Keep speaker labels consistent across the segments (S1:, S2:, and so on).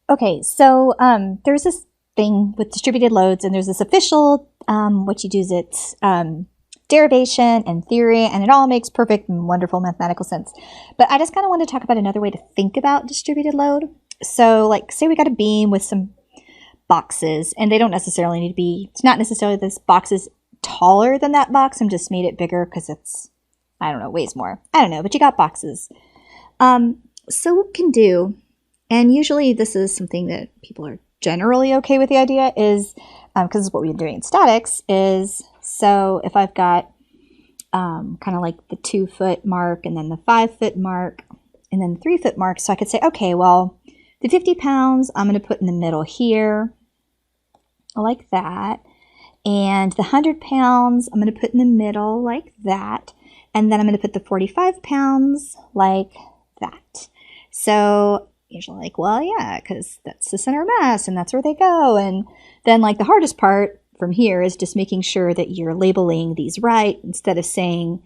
S1: Okay, so there's this thing with distributed loads, and there's this official, what you do is it's derivation and theory, and it all makes perfect and wonderful mathematical sense. But I just kind of want to talk about another way to think about distributed load. So like, say we got a beam with some boxes, and they don't necessarily need to be, it's not necessarily this box is taller than that box. I'm just made it bigger because it's, I don't know, weighs more. I don't know, but you got boxes. So what we can do, and usually this is something that people are generally okay with the idea, is, because it's what we've been doing in statics, is, so if I've got kind of like the 2 foot mark and then the 5 foot mark and then the 3 foot mark, so I could say, okay, well, the 50 pounds I'm going to put in the middle here, like that, and the 100 pounds I'm going to put in the middle like that, and then I'm going to put the 45 pounds like that. So usually like, well, yeah, because that's the center of mass and that's where they go. And then like the hardest part from here is just making sure that you're labeling these right instead of saying,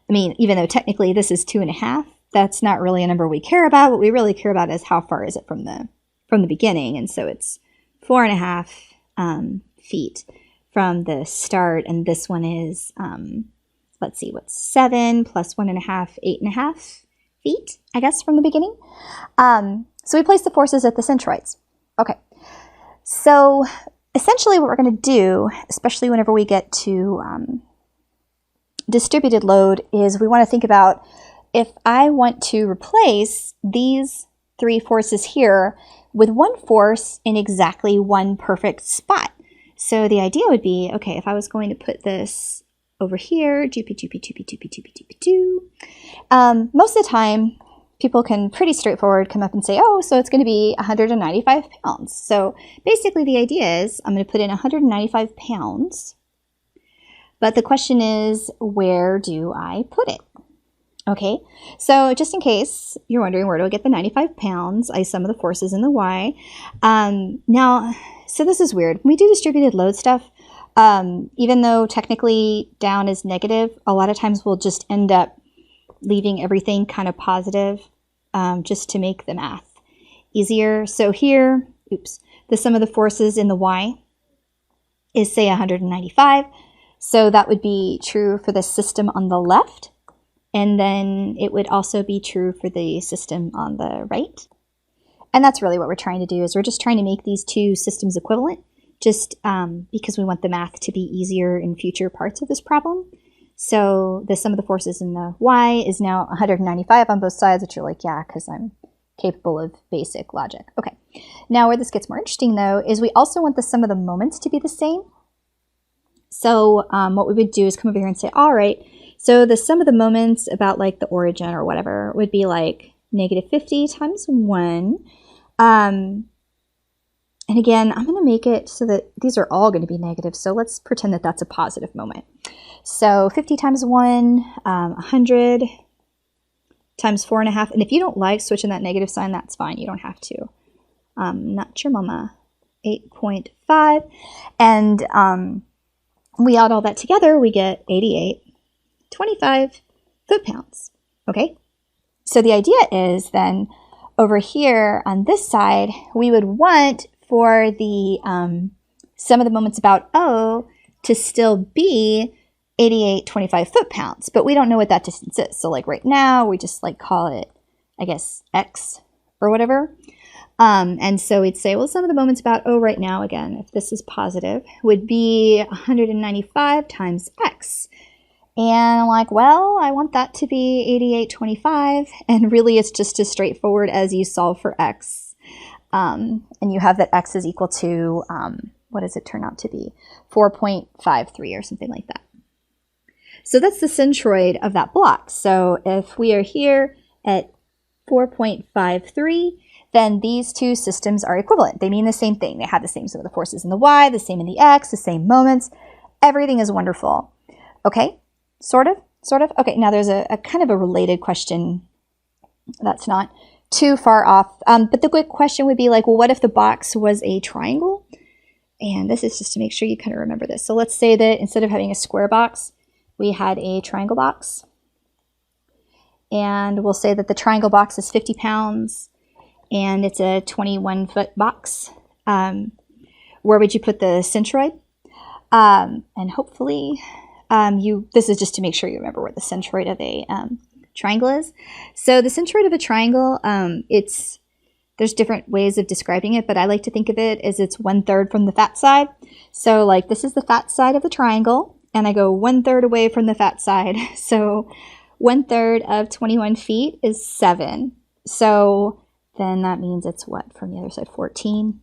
S1: I mean, even though technically this is 2.5, that's not really a number we care about. What we really care about is how far is it from the beginning. And so it's 4.5 feet from the start. And this one is, let's see, what's 7 plus 1.5, 8.5 feet, I guess, from the beginning. So we place the forces at the centroids. Okay, so essentially what we're going to do, especially whenever we get to distributed load, is we want to think about if I want to replace these 3 forces here with one force in exactly one perfect spot. So the idea would be, okay, if I was going to put this over here, most of the time, people can pretty straightforward come up and say, oh, so it's going to be 195 pounds. So basically the idea is I'm going to put in 195 pounds, but the question is, where do I put it? Okay, so just in case you're wondering where do I get the 95 pounds, I sum of the forces in the y. Now, so this is weird. When we do distributed load stuff, even though technically down is negative, a lot of times we'll just end up leaving everything kind of positive just to make the math easier. So here, the sum of the forces in the y is, say, 195. So that would be true for the system on the left. And then it would also be true for the system on the right. And that's really what we're trying to do, is we're just trying to make these two systems equivalent, just because we want the math to be easier in future parts of this problem. So the sum of the forces in the y is now 195 on both sides, which you're like, yeah, because I'm capable of basic logic. Okay, now where this gets more interesting, though, is we also want the sum of the moments to be the same. So what we would do is come over here and say, all right, so the sum of the moments about like the origin or whatever would be like negative 50 times 1. And again, I'm going to make it so that these are all going to be negative. So let's pretend that that's a positive moment. So 50 times 1, 100 times 4.5. And if you don't like switching that negative sign, that's fine. You don't have to. Not your mama. 8.5. And we add all that together, we get 88.25 foot-pounds. Okay? So the idea is then over here on this side, we would want for the sum of the moments about O to still be 88.25 foot-pounds, but we don't know what that distance is. So like right now, we just like call it, I guess, X or whatever. And so we'd say, well, sum of the moments about O right now, again, if this is positive, would be 195 times X. And I'm like, well, I want that to be 88.25. And really, it's just as straightforward as you solve for X. And you have that X is equal to, what does it turn out to be? 4.53 or something like that. So that's the centroid of that block. So if we are here at 4.53, then these two systems are equivalent. They mean the same thing. They have the same sum of the forces in the y, the same in the x, the same moments. Everything is wonderful. Okay, sort of. Okay, now there's a kind of a related question that's not too far off. But the quick question would be like, well, what if the box was a triangle? And this is just to make sure you kind of remember this. So let's say that instead of having a square box, we had a triangle box. And we'll say that the triangle box is 50 pounds. and it's a 21-foot box. Where would you put the centroid? And hopefully this is just to make sure you remember where the centroid of a triangle is. So the centroid of a triangle, there's different ways of describing it, but I like to think of it as it's 1/3 from the fat side. So like this is the fat side of the triangle, and I go 1/3 away from the fat side. So 1/3 of 21 feet is 7. So then that means it's what from the other side? 14?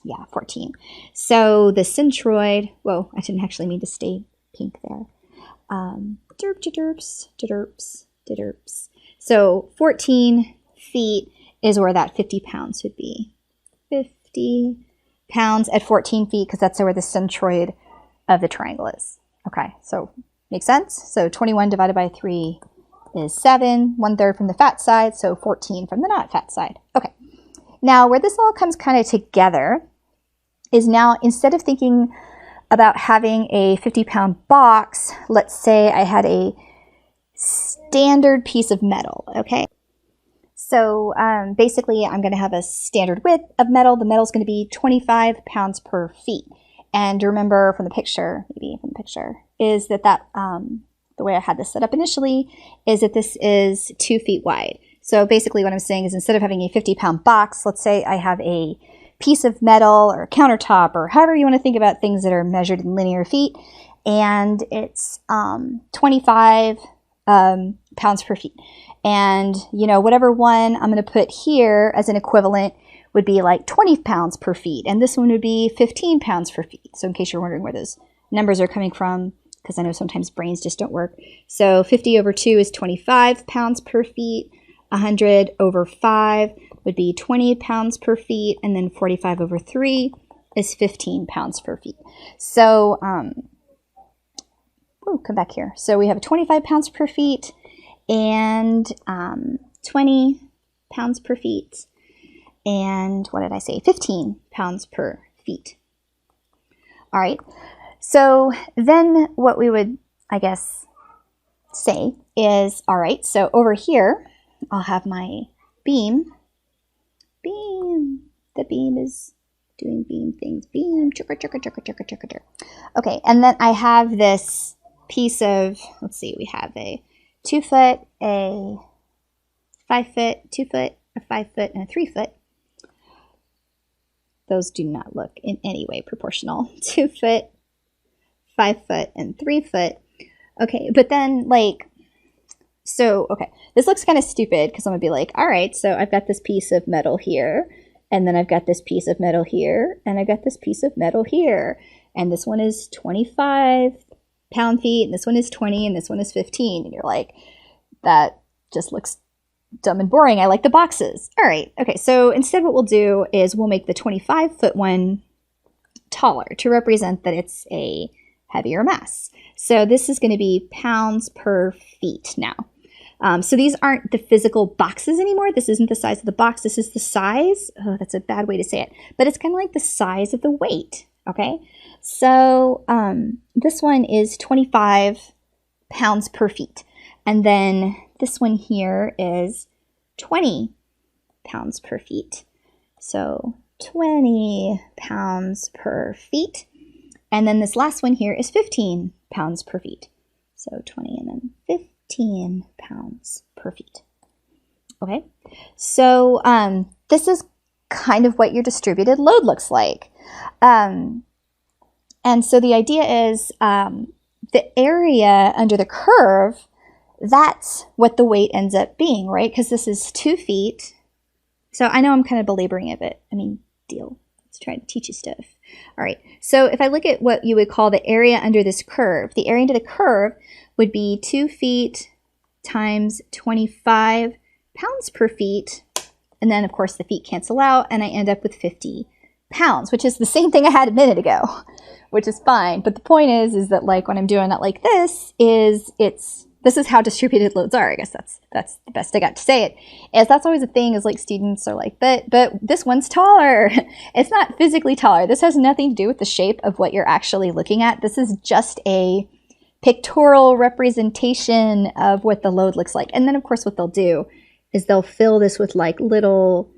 S1: Yeah, 14. So the centroid, whoa, I didn't actually mean to stay pink there. Derps. So 14 feet is where that 50 pounds would be. 50 pounds at 14 feet, because that's where the centroid of the triangle is. Okay, so makes sense? So 21 divided by 3 is 7, 1/3 from the fat side, so 14 from the not fat side. Okay, now where this all comes kind of together is now instead of thinking about having a 50-pound box, let's say I had a standard piece of metal, okay? So basically I'm going to have a standard width of metal. The metal is going to be 25 pounds per feet. And remember from the picture, is that the way I had this set up initially is that this is 2 feet wide. So basically what I'm saying is instead of having a 50-pound box, let's say I have a piece of metal or a countertop or however you want to think about things that are measured in linear feet, and it's 25 pounds per feet. And, you know, whatever one I'm going to put here as an equivalent would be like 20 pounds per feet, and this one would be 15 pounds per feet. So in case you're wondering where those numbers are coming from, because I know sometimes brains just don't work. So 50 over 2 is 25 pounds per feet. 100 over 5 would be 20 pounds per feet, and then 45 over 3 is 15 pounds per feet. So, come back here. So we have 25 pounds per feet and 20 pounds per feet, and what did I say? 15 pounds per feet. All right. So then what we would, I guess, say is, all right, so over here, I'll have my beam. The beam is doing beam things. Beam, chugga. Okay, and then I have this piece of, let's see, we have a 2 foot, a 5 foot, 2 foot, a 5 foot, and a 3 foot. Those do not look in any way proportional. 2 foot, 5 foot, and 3 foot. Okay, but then like, so, okay, this looks kind of stupid because I'm going to be like, all right, so I've got this piece of metal here, and then I've got this piece of metal here, and I've got this piece of metal here, and this one is 25 pound feet, and this one is 20, and this one is 15, and you're like, that just looks dumb and boring. I like the boxes. All right, okay, so instead what we'll do is we'll make the 25-foot one taller to represent that it's a heavier mass. So this is going to be pounds per feet now. So these aren't the physical boxes anymore. This isn't the size of the box. This is the size. Oh, that's a bad way to say it. But it's kind of like the size of the weight. Okay. So this one is 25 pounds per feet. And then this one here is 20 pounds per feet. So 20 pounds per feet. And then this last one here is 15 pounds per feet. So 20 and then 15 pounds per feet. Okay, so this is kind of what your distributed load looks like. And so the idea is the area under the curve, that's what the weight ends up being, right? Because this is 2 feet. So I know I'm kind of belaboring it, but I mean, deal. Let's try to teach you stuff. All right, so if I look at what you would call the area under this curve, the area under the curve would be 2 feet times 25 pounds per feet. And then, of course, the feet cancel out, and I end up with 50 pounds, which is the same thing I had a minute ago, which is fine. But the point is that, like, when I'm doing it like this, this is how distributed loads are. I guess that's the best I got to say it. Is that's always a thing, is like students are like, but this one's taller. It's not physically taller. This has nothing to do with the shape of what you're actually looking at. This is just a pictorial representation of what the load looks like. And then, of course, what they'll do is they'll fill this with like little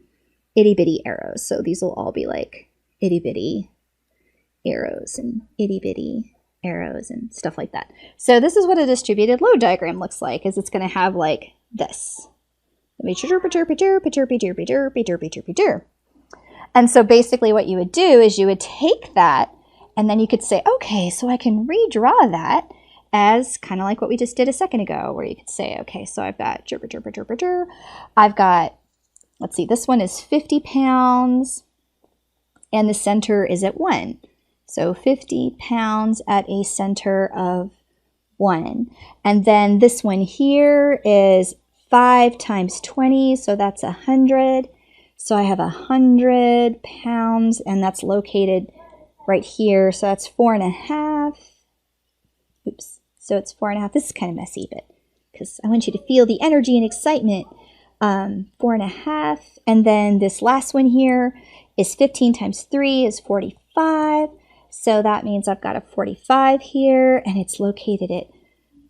S1: itty bitty arrows. So these will all be like itty bitty arrows and itty bitty arrows and stuff like that. So this is what a distributed load diagram looks like, is it's going to have like this. And so basically what you would do is you would take that and then you could say, okay, so I can redraw that as kind of like what we just did a second ago, where you could say, okay, so I've got I've got, let's see, this one is 50 pounds and the center is at 1. So 50 pounds at a center of 1. And then this one here is 5 times 20, so that's 100. So I have 100 pounds, and that's located right here. So that's 4.5. Oops. So it's 4.5. This is kind of messy, but because I want you to feel the energy and excitement. 4.5. And then this last one here is 15 times 3 is 45. So that means I've got a 45 here, and it's located at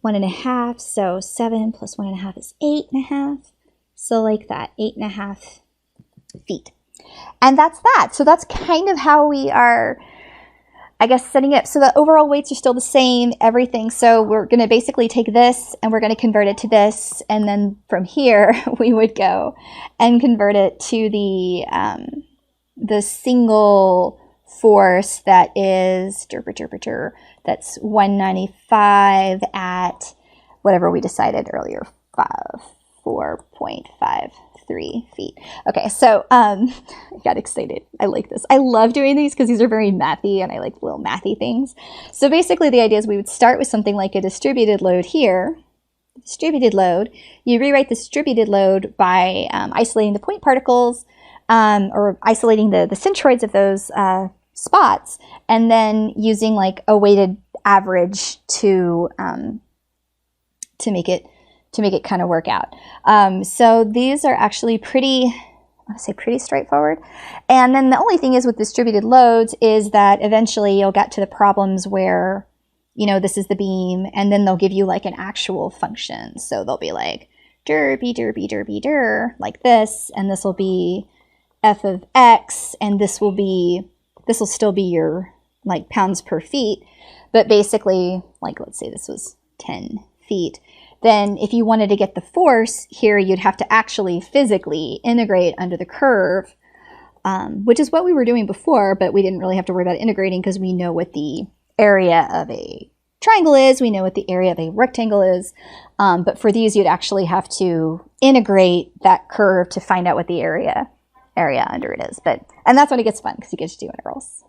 S1: 1.5. So 7 plus 1.5 is 8.5. So like that, 8.5 feet. And that's that. So that's kind of how we are, I guess, setting it. So the overall weights are still the same, everything. So we're going to basically take this and we're going to convert it to this. And then from here, we would go and convert it to the single force that is, that's 195 at whatever we decided earlier, 4.53 feet. Okay, so I got excited. I like this. I love doing these because these are very mathy and I like little mathy things. So basically the idea is we would start with something like a distributed load here. Distributed load. You rewrite the distributed load by isolating the point particles or isolating the centroids of those spots, and then using like a weighted average to make it kind of work out. So these are actually pretty straightforward. And then the only thing is with distributed loads is that eventually you'll get to the problems where, you know, this is the beam, and then they'll give you like an actual function. So they'll be like derby like this, and this will be f of x, and this will still be your like pounds per feet. But basically, like let's say this was 10 feet. Then if you wanted to get the force here, you'd have to actually physically integrate under the curve, which is what we were doing before, but we didn't really have to worry about integrating because we know what the area of a triangle is. We know what the area of a rectangle is. But for these, you'd actually have to integrate that curve to find out what the area under it is. And that's when it gets fun because you get to do integrals.